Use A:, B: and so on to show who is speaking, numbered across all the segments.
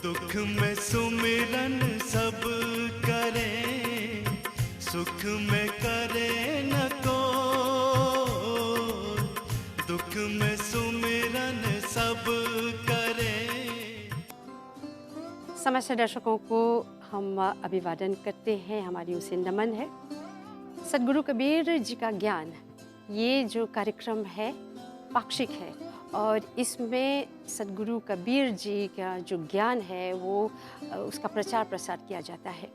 A: दुख में सुमिरन सब करें, सुख में करे न को। दुख में सुमिरन सब करें।
B: समस्त दर्शकों को हम अभिवादन करते हैं, हमारी उसे नमन है। सद्गुरु कबीर जी का ज्ञान, ये जो कार्यक्रम है पाक्षिक है और इसमें सद्गुरु कबीर जी का जो ज्ञान है वो उसका प्रचार प्रसार किया जाता है।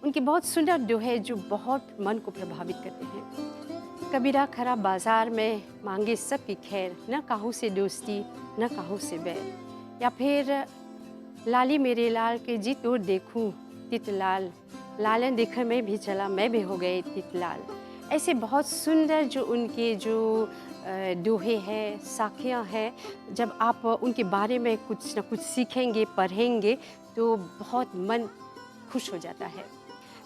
B: उनकी बहुत सुंदर दोहे जो बहुत मन को प्रभावित करते हैं। कबीरा खरा बाजार में मांगे सबकी खैर, न काहू से दोस्ती न काहू से बैर। या फिर लाली मेरे लाल के जी तोड़ देखूं तित लाल, लालन देखने में भी चला मैं भी हो गई तित लाल। ऐसे बहुत सुंदर जो उनके जो दोहे हैं, साखियाँ हैं, जब आप उनके बारे में कुछ न कुछ सीखेंगे पढ़ेंगे तो बहुत मन खुश हो जाता है।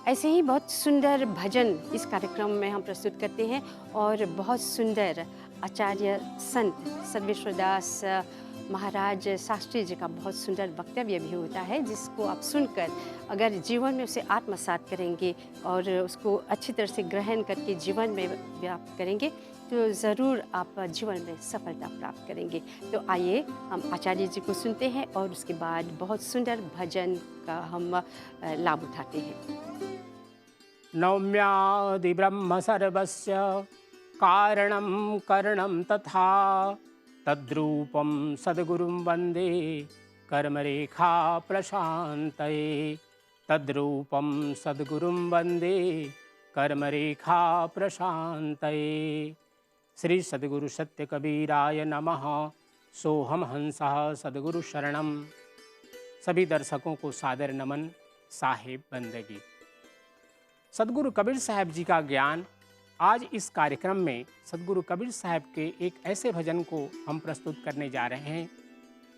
B: ऐसे ही बहुत सुंदर भजन इस कार्यक्रम में हम प्रस्तुत करते हैं और बहुत सुंदर आचार्य संत सर्वेश्वर दास महाराज शास्त्री जी का बहुत सुंदर वक्तव्य भी होता है, जिसको आप सुनकर अगर जीवन में उसे आत्मसात करेंगे और उसको अच्छी तरह से ग्रहण करके जीवन में व्याप्त करेंगे तो ज़रूर आप जीवन में सफलता प्राप्त करेंगे। तो आइए हम आचार्य जी को सुनते हैं और उसके बाद बहुत सुंदर भजन का हम लाभ उठाते हैं।
C: नौम्यादि ब्रह्म सर्वस्य कारणं करणं तथा तद्रूपं सद्गुरुं वन्दे कर्मरेखा प्रशान्तये। तद्रूपं सद्गुरुं वन्दे कर्मरेखा प्रशान्तये। श्री सद्गुरु सत्य कबीराय नमः। सोहम हंसः सद्गुरु शरणम। सभी दर्शकों को सादर नमन, साहेब बंदगी। सद्गुरु कबीर साहब जी का ज्ञान आज इस कार्यक्रम में सद्गुरु कबीर साहब के एक ऐसे भजन को हम प्रस्तुत करने जा रहे हैं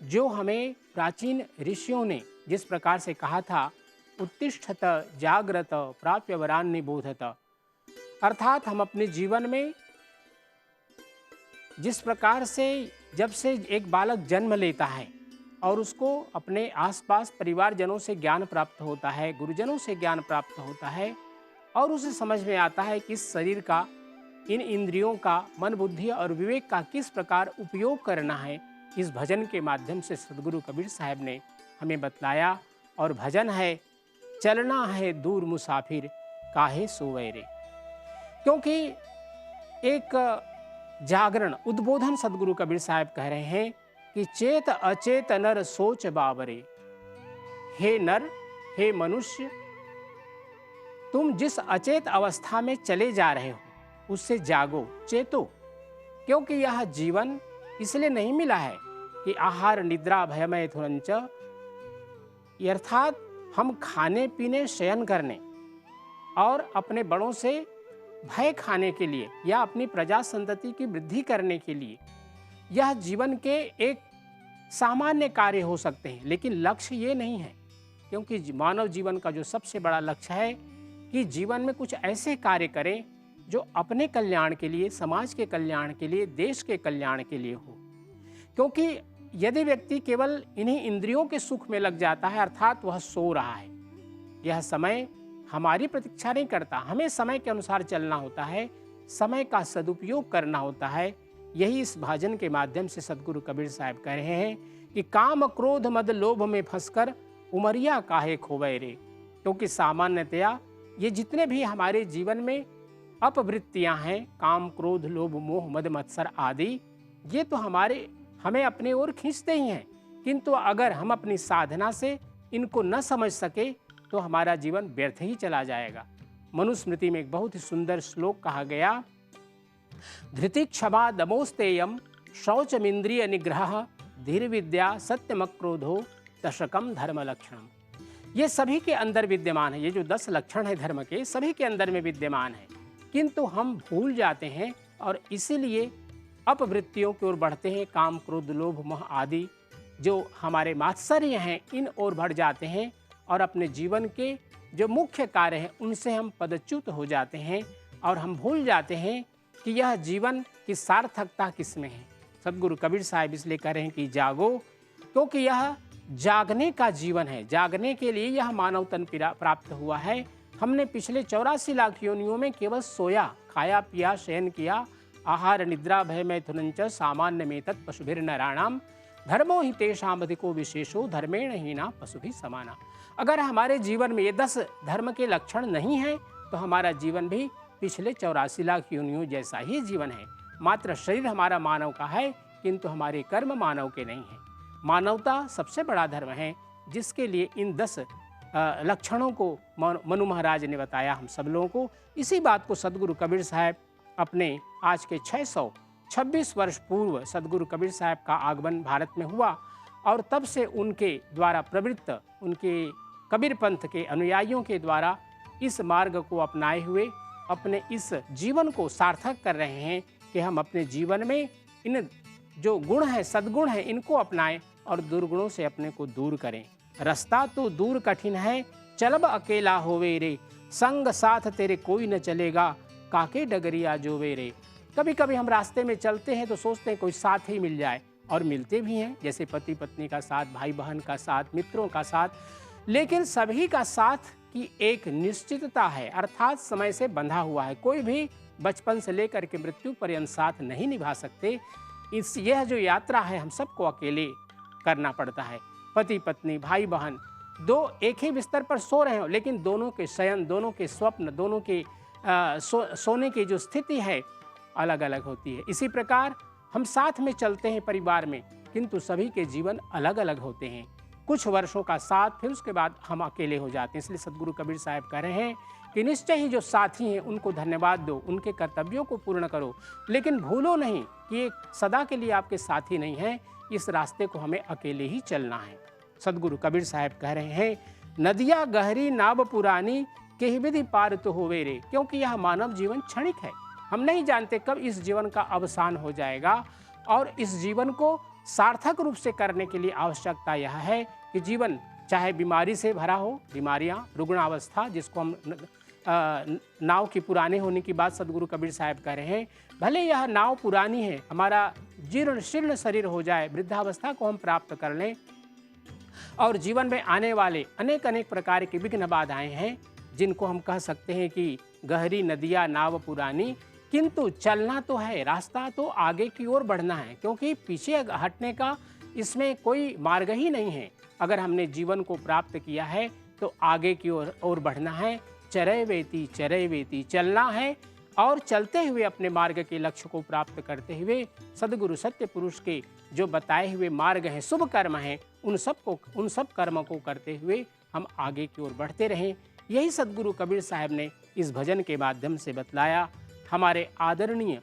C: जो हमें प्राचीन ऋषियों ने जिस प्रकार से कहा था, उत्तिष्ठत जाग्रत प्राप्य वरान निबोधत। अर्थात हम अपने जीवन में जिस प्रकार से जब से एक बालक जन्म लेता है और उसको अपने आसपास परिवारजनों से ज्ञान प्राप्त होता है, गुरुजनों से ज्ञान प्राप्त होता है और उसे समझ में आता है कि इस शरीर का, इन इंद्रियों का, मन बुद्धि और विवेक का किस प्रकार उपयोग करना है, इस भजन के माध्यम से सद्गुरु कबीर साहब ने हमें बतलाया। और भजन है, चलना है दूर मुसाफिर काहे सोए रे। क्योंकि एक जागरण उद्बोधन सद्गुरु कबीर साहब कह रहे हैं कि चेत अचेत नर सोच बावरे। हे नर, हे मनुष्य, तुम जिस अचेत अवस्था में चले जा रहे हो उससे जागो, चेतो। क्योंकि यह जीवन इसलिए नहीं मिला है कि आहार निद्रा भयमय थुरंच, अर्थात हम खाने पीने शयन करने और अपने बड़ों से भय खाने के लिए या अपनी प्रजा संतति की वृद्धि करने के लिए यह जीवन के एक सामान्य कार्य हो सकते हैं, लेकिन लक्ष्य ये नहीं है। क्योंकि मानव जीवन का जो सबसे बड़ा लक्ष्य है कि जीवन में कुछ ऐसे कार्य करें जो अपने कल्याण के लिए, समाज के कल्याण के लिए, देश के कल्याण के लिए हो। क्योंकि यदि व्यक्ति केवल इन्हीं इंद्रियों के सुख में लग जाता है, अर्थात वह सो रहा है, यह समय हमारी प्रतीक्षा नहीं करता, हमें समय के अनुसार चलना होता है, समय का सदुपयोग करना होता है। यही इस भजन के माध्यम से सद्गुरु कबीर साहब कह रहे हैं कि काम क्रोध मद लोभ में फंसकर उमरिया काहे खोवे रे। क्योंकि सामान्यतया ये जितने भी हमारे जीवन में अपवृत्तियां हैं, काम क्रोध लोभ मोह मद मत्सर आदि, ये तो हमें अपने ओर खींचते ही हैं, किंतु अगर हम अपनी साधना से इनको न समझ सके तो हमारा जीवन व्यर्थ ही चला जाएगा। मनुस्मृति में एक बहुत ही सुंदर श्लोक कहा गया, धृति क्षमा दमोस्तेयम शौचमिंद्रिय निग्रह धीर विद्या सत्यमक्रोधो दशकम धर्म लक्षणम। ये सभी के अंदर विद्यमान है, ये जो 10 लक्षण है धर्म के, सभी के अंदर में विद्यमान है, किंतु हम भूल जाते हैं और इसीलिए अपवृत्तियों की ओर बढ़ते हैं। काम क्रोध लोभ मोह आदि जो हमारे मात्सर्य हैं इन ओर बढ़ जाते हैं और अपने जीवन के जो मुख्य कार्य हैं उनसे हम पदच्युत हो जाते हैं और हम भूल जाते हैं कि यह जीवन की सार्थकता किस में है। सद्गुरु कबीर साहब इसलिए कह रहे हैं कि जागो, क्योंकि यह जागने का जीवन है। जागने के लिए यह मानव तन प्राप्त हुआ है। हमने पिछले 84 लाख योनियों में केवल सोया, खाया पिया, शयन किया, आहार निद्रा भय मैथुनंच सामान्य में तत् पशुभिर नराणाम धर्मो ही तेषाम अधिको विशेषो धर्मेण हीना पशुभि समाना। अगर हमारे जीवन में ये 10 धर्म के लक्षण नहीं हैं तो हमारा जीवन भी पिछले 84 लाख योनियों जैसा ही जीवन है। मात्र शरीर हमारा मानव का है, किंतु हमारे कर्म मानव के नहीं हैं। मानवता सबसे बड़ा धर्म है, जिसके लिए इन 10 लक्षणों को मनु महाराज ने बताया हम सब लोगों को। इसी बात को सदगुरु कबीर साहब अपने आज के 626 वर्ष पूर्व सदगुरु कबीर साहब का आगमन भारत में हुआ और तब से उनके द्वारा प्रवृत्त, उनके कबीर पंथ के अनुयायियों के द्वारा इस मार्ग को अपनाए हुए अपने इस जीवन को सार्थक कर रहे हैं कि हम अपने जीवन में इन जो गुण हैं, सद्गुण हैं, इनको अपनाएं और दुर्गुणों से अपने को दूर करें। रास्ता तो दूर कठिन है, चलब अकेला होवे रे, संग साथ तेरे कोई न चलेगा, काके डगरिया जोवे रे। कभी कभी हम रास्ते में चलते हैं तो सोचते हैं कोई साथ ही मिल जाए, और मिलते भी हैं, जैसे पति पत्नी का साथ, भाई बहन का साथ, मित्रों का साथ। लेकिन सभी का साथ की एक निश्चितता है, अर्थात समय से बंधा हुआ है। कोई भी बचपन से लेकर के मृत्यु पर्यंत साथ नहीं निभा सकते। यह जो यात्रा है हम सबको अकेले करना पड़ता है। पति पत्नी, भाई बहन, दो एक ही बिस्तर पर सो रहे हो, लेकिन दोनों के शयन, दोनों के स्वप्न, दोनों के सोने की जो स्थिति है अलग अलग होती है। इसी प्रकार हम साथ में चलते हैं परिवार में, किंतु सभी के जीवन अलग अलग होते हैं। कुछ वर्षों का साथ, फिर उसके बाद हम अकेले हो जाते हैं। इसलिए सदगुरु कबीर साहब कह रहे हैं कि निश्चय ही जो साथी हैं उनको धन्यवाद दो, उनके कर्तव्यों को पूर्ण करो, लेकिन भूलो नहीं कि ये सदा के लिए आपके साथी नहीं हैं। इस रास्ते को हमें अकेले ही चलना है। सदगुरु कबीर साहब कह रहे हैं, नदिया गहरी नाव पुरानी, केहि विधि पार तो होवे रे। क्योंकि यह मानव जीवन क्षणिक है, हम नहीं जानते कब इस जीवन का अवसान हो जाएगा, और इस जीवन को सार्थक रूप से करने के लिए आवश्यकता यह है कि जीवन चाहे बीमारी से भरा हो, बीमारियां, रुग्णावस्था, जिसको हम नाव की पुराने होने की बात सदगुरु कबीर साहब कह रहे हैं, भले यह नाव पुरानी है, हमारा जीर्ण शीर्ण शरीर हो जाए, वृद्धावस्था को हम प्राप्त कर लें, और जीवन में आने वाले अनेक अनेक प्रकार के विघ्न बाधाएं हैं, जिनको हम कह सकते हैं कि गहरी नदियाँ नाव पुरानी, किंतु चलना तो है, रास्ता तो आगे की ओर बढ़ना है, क्योंकि पीछे हटने का इसमें कोई मार्ग ही नहीं है। अगर हमने जीवन को प्राप्त किया है तो आगे की ओर बढ़ना है। चरय वेती चलना है, और चलते हुए अपने मार्ग के लक्ष्य को प्राप्त करते हुए सदगुरु सत्य पुरुष के जो बताए हुए मार्ग हैं, शुभ कर्म हैं, उन सब कर्मों को करते हुए हम आगे की ओर बढ़ते रहें। यही सदगुरु कबीर साहब ने इस भजन के माध्यम से बतलाया। हमारे आदरणीय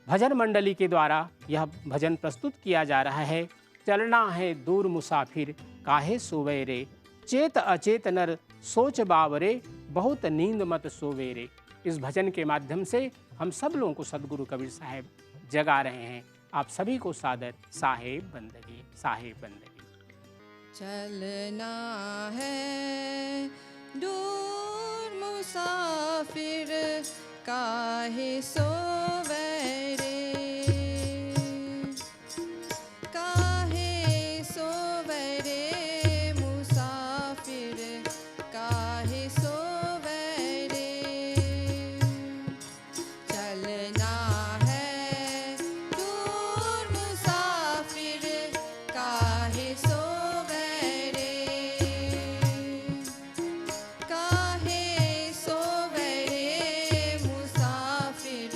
C: भजन मंडली के द्वारा यह भजन प्रस्तुत किया जा रहा है। चलना है दूर मुसाफिर, काहे सोवे रे, चेत अचेत नर सोच बावरे, बहुत नींद मत सोवे रे। इस भजन के माध्यम से हम सब लोगों को सदगुरु कबीर साहब जगा रहे हैं। आप सभी को सादर साहेब बंदगी, साहेब बंदगी।
D: चलना है दूर मुसाफिर, काहे सोवे रे, काहे सोवे रे मुसाफिर, काहे सोवे रे। चलना है दूर मुसाफिर, काहे सोवे रे, काहे सोवे रे मुसाफिर,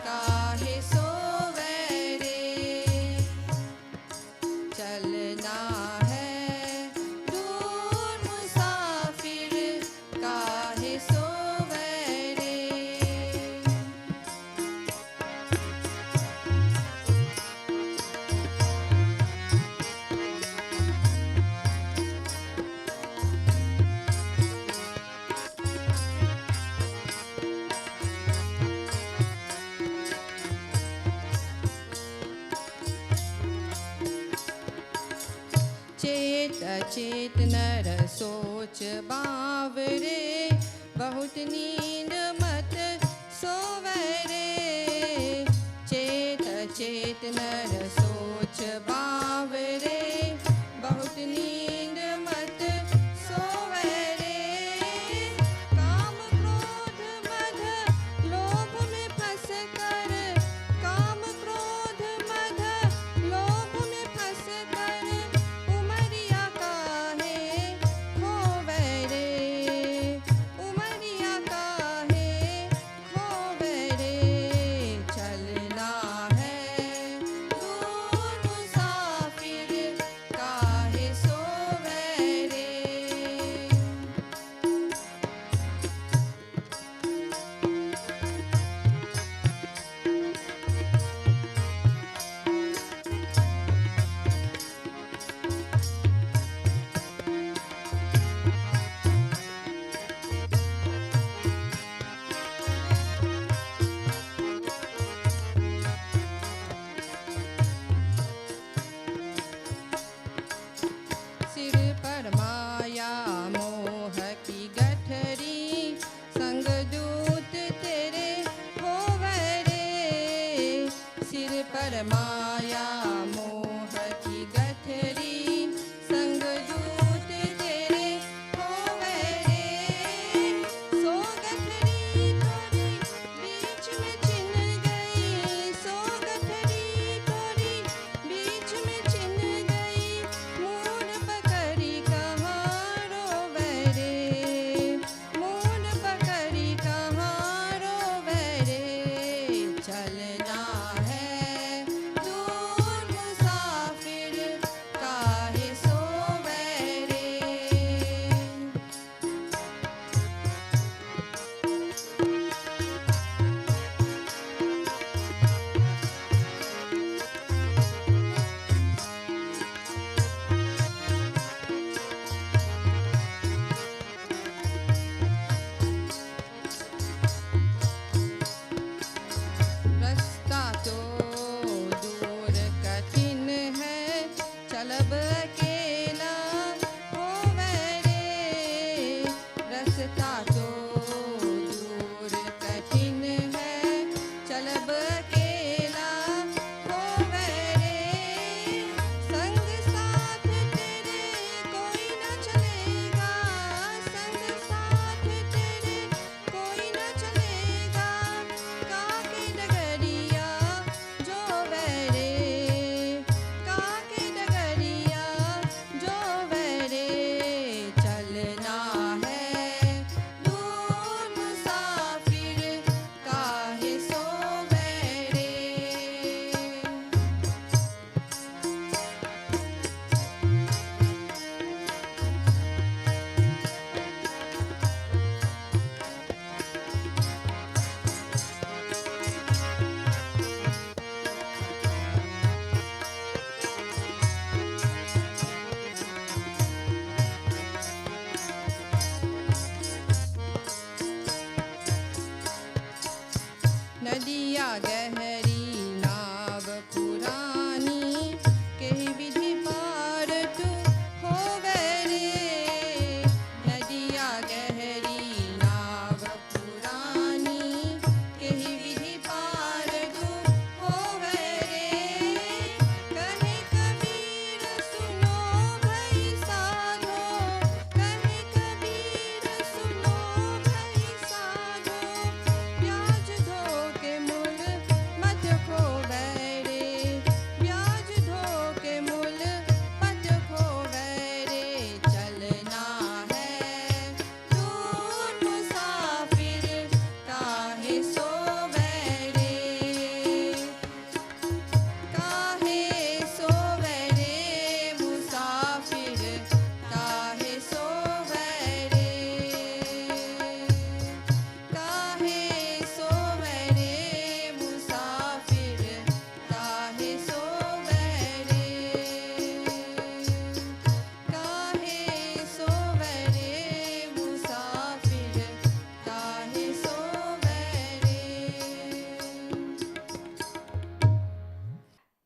D: काहे सोवे रे। चलना है दूर मुसाफिर, काहे सोवे रे। चेत अचेत नर सोच बावरे, बहुत नींद मत सोवे रे। चेत अचेत नर सोच बावरे, बहुत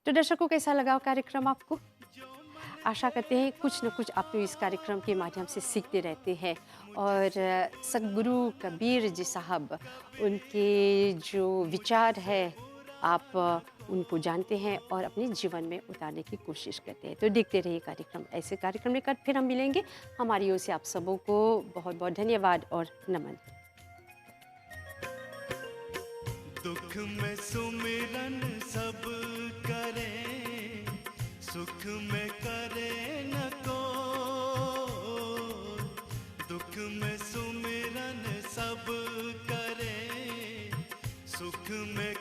B: तो दर्शकों, कैसा लगा कार्यक्रम आपको? आशा करते हैं कुछ न कुछ आप तो इस कार्यक्रम के माध्यम से सीखते रहते हैं। और सद्गुरु कबीर जी साहब, उनके जो विचार है आप उनको जानते हैं और अपने जीवन में उतारने की कोशिश करते हैं। तो देखते रहिए कार्यक्रम। ऐसे कार्यक्रम लेकर फिर हम मिलेंगे। हमारी ओर से आप सबों को बहुत बहुत धन्यवाद और नमन।
A: दुख में सुमिरन सब करें, सुख में करे न को। दुख में सुमिरन सब करे, सुख में